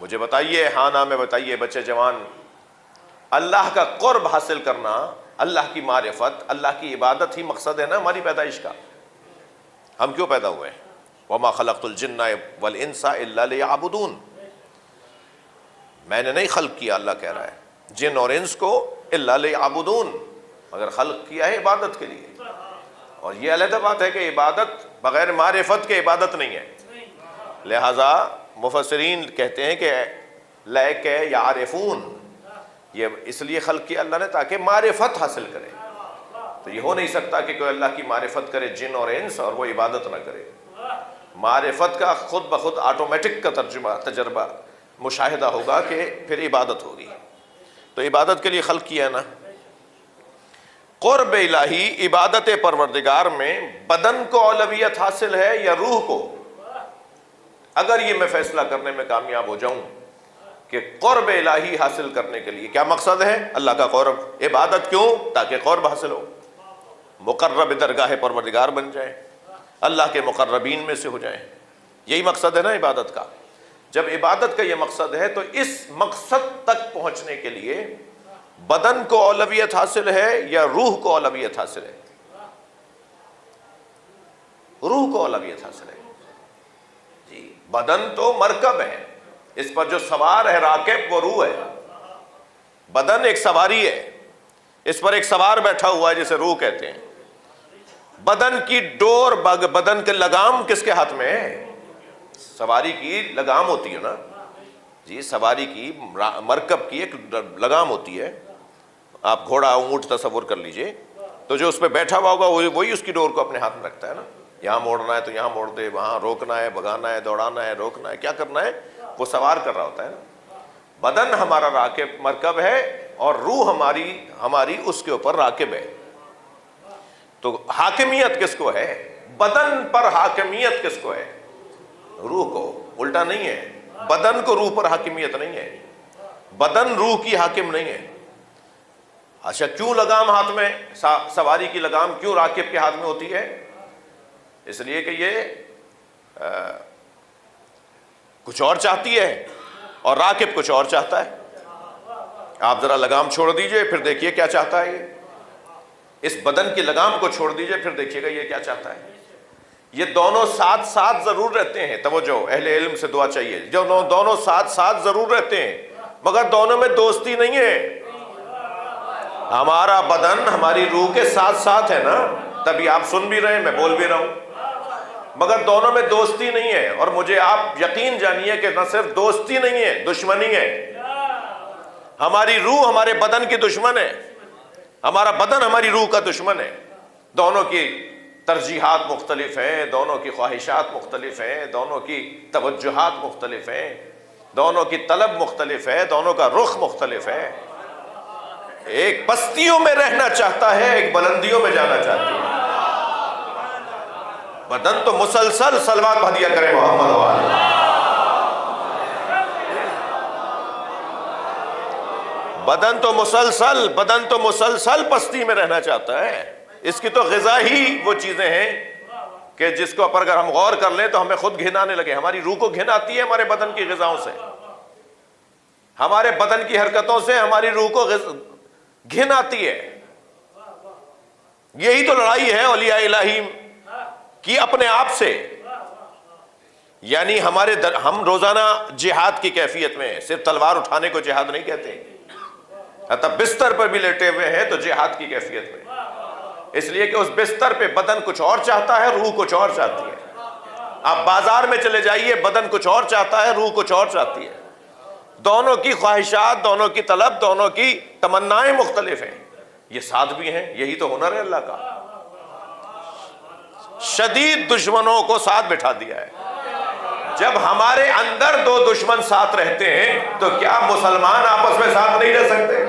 مجھے بتائیے، ہاں نہ میں بتائیے بچے جوان، اللہ کا قرب حاصل کرنا، اللہ کی معرفت، اللہ کی عبادت ہی مقصد ہے نا ہماری پیدائش کا. ہم کیوں پیدا ہوئے ہیں؟ وَمَا خَلَقْتُ الْجِنَّ وَالْإِنسَ إِلَّا لِيَعْبُدُونَ. میں نے نہیں خلق کیا، اللہ کہہ رہا ہے، جن اور انس کو إِلَّا لِيَعْبُدُونَ، مگر خلق کیا ہے عبادت کے لیے. اور یہ علیحدہ بات ہے کہ عبادت بغیر معرفت کے عبادت نہیں ہے. لہذا مفسرین کہتے ہیں کہ لَأَكَ يَعْرِفُونَ، یہ اس لیے خلق کیا اللہ نے تاکہ معرفت حاصل کرے. تو یہ ہو نہیں سکتا کہ کوئی اللہ کی معرفت کرے جن اور انس اور وہ عبادت نہ کرے. معرفت کا خود بخود آٹومیٹک کا تجربہ مشاہدہ ہوگا کہ پھر عبادت ہوگی. تو عبادت کے لیے خلق کیا نا. قرب الہی، عبادت پروردگار میں بدن کو اولویت حاصل ہے یا روح کو؟ اگر یہ میں فیصلہ کرنے میں کامیاب ہو جاؤں کہ قرب الہی حاصل کرنے کے لیے کیا مقصد ہے؟ اللہ کا قرب. عبادت کیوں؟ تاکہ قرب حاصل ہو، مقرب درگاہ پروردگار بن جائیں، اللہ کے مقربین میں سے ہو جائیں. یہی مقصد ہے نا عبادت کا. جب عبادت کا یہ مقصد ہے تو اس مقصد تک پہنچنے کے لیے بدن کو اولویت حاصل ہے یا روح کو اولویت حاصل ہے؟ روح کو اولویت حاصل ہے. جی، بدن تو مرکب ہے، اس پر جو سوار ہے راکب وہ روح ہے. بدن ایک سواری ہے، اس پر ایک سوار بیٹھا ہوا ہے جسے روح کہتے ہیں. بدن کی ڈور، بدن کے لگام کس کے ہاتھ میں ہے؟ سواری کی لگام ہوتی ہے نا جی، سواری کی مرکب کی ایک لگام ہوتی ہے. آپ گھوڑا اونٹ تصور کر لیجئے، تو جو اس پہ بیٹھا ہوا ہوگا وہی اس کی ڈور کو اپنے ہاتھ میں رکھتا ہے نا. یہاں موڑنا ہے تو یہاں موڑ دے، وہاں روکنا ہے، بھگانا ہے، دوڑانا ہے، روکنا ہے، کیا کرنا ہے وہ سوار کر رہا ہوتا ہے نا. بدن ہمارا راکب مرکب ہے اور روح ہماری اس کے اوپر راکب ہے. تو حاکمیت کس کو ہے؟ بدن پر حاکمیت کس کو ہے؟ روح کو. الٹا نہیں ہے، بدن کو روح پر حاکمیت نہیں ہے، بدن روح کی حاکم نہیں ہے. اچھا، کیوں لگام ہاتھ میں، سواری کی لگام کیوں راکب کے ہاتھ میں ہوتی ہے؟ اس لیے کہ یہ کچھ اور چاہتی ہے اور راکب کچھ اور چاہتا ہے. آپ ذرا لگام چھوڑ دیجئے پھر دیکھیے کیا چاہتا ہے. یہ اس بدن کی لگام کو چھوڑ دیجئے پھر دیکھیے گا یہ کیا چاہتا ہے. یہ دونوں ساتھ ساتھ ضرور رہتے ہیں. توجہ، اہل علم سے دعا چاہیے. جو دونوں ساتھ ساتھ ضرور رہتے ہیں مگر دونوں میں دوستی نہیں ہے. ہمارا بدن ہماری روح کے ساتھ ساتھ ہے نا، تبھی آپ سن بھی رہے ہیں، میں بول بھی رہا ہوں، مگر دونوں میں دوستی نہیں ہے. اور مجھے آپ یقین جانیے کہ نہ صرف دوستی نہیں ہے، دشمنی ہے. ہماری روح ہمارے بدن کی دشمن ہے، ہمارا بدن ہماری روح کا دشمن ہے. دونوں کی ترجیحات مختلف ہیں، دونوں کی خواہشات مختلف ہیں، دونوں کی توجہات مختلف ہیں، دونوں کی طلب مختلف ہے، دونوں کا رخ مختلف ہے. ایک پستیوں میں رہنا چاہتا ہے، ایک بلندیوں میں جانا چاہتی ہے. بدن تو مسلسل صلوات ہدیہ کرے محمد والے. بدن تو مسلسل پستی میں رہنا چاہتا ہے. اس کی تو غذا ہی وہ چیزیں ہیں کہ جس کو اگر ہم غور کر لیں تو ہمیں خود گھن آنے لگے. ہماری روح کو گھن آتی ہے ہمارے بدن کی غذاؤں سے، ہمارے بدن کی حرکتوں سے ہماری روح کو گھن آتی ہے. یہی تو لڑائی ہے اولیاء الہی کی اپنے آپ سے. یعنی ہم روزانہ جہاد کی کیفیت میں، صرف تلوار اٹھانے کو جہاد نہیں کہتے، حتی بستر پر بھی لیٹے ہوئے ہیں تو جہاد کی کیفیت میں. اس لیے کہ اس بستر پہ بدن کچھ اور چاہتا ہے، روح کچھ اور چاہتی ہے. آپ بازار میں چلے جائیے، بدن کچھ اور چاہتا ہے، روح کچھ اور چاہتی ہے. دونوں کی خواہشات، دونوں کی طلب، دونوں کی تمنائیں مختلف ہیں. یہ ساتھ بھی ہیں. یہی تو ہنر ہے اللہ کا. شدید دشمنوں کو ساتھ بٹھا دیا ہے. جب ہمارے اندر دو دشمن ساتھ رہتے ہیں تو کیا مسلمان آپس میں ساتھ نہیں رہ سکتے؟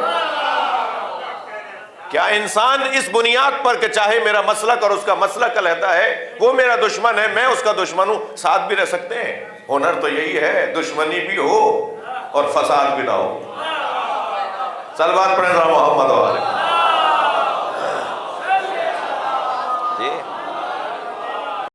کیا انسان اس بنیاد پر کہ چاہے میرا مسلک اور اس کا مسلک علیحدہ ہے، وہ میرا دشمن ہے، میں اس کا دشمن ہوں، ساتھ بھی رہ سکتے ہیں؟ ہنر تو یہی ہے، دشمنی بھی ہو اور فساد بھی نہ ہو. صلوات پڑھیں محمد والے.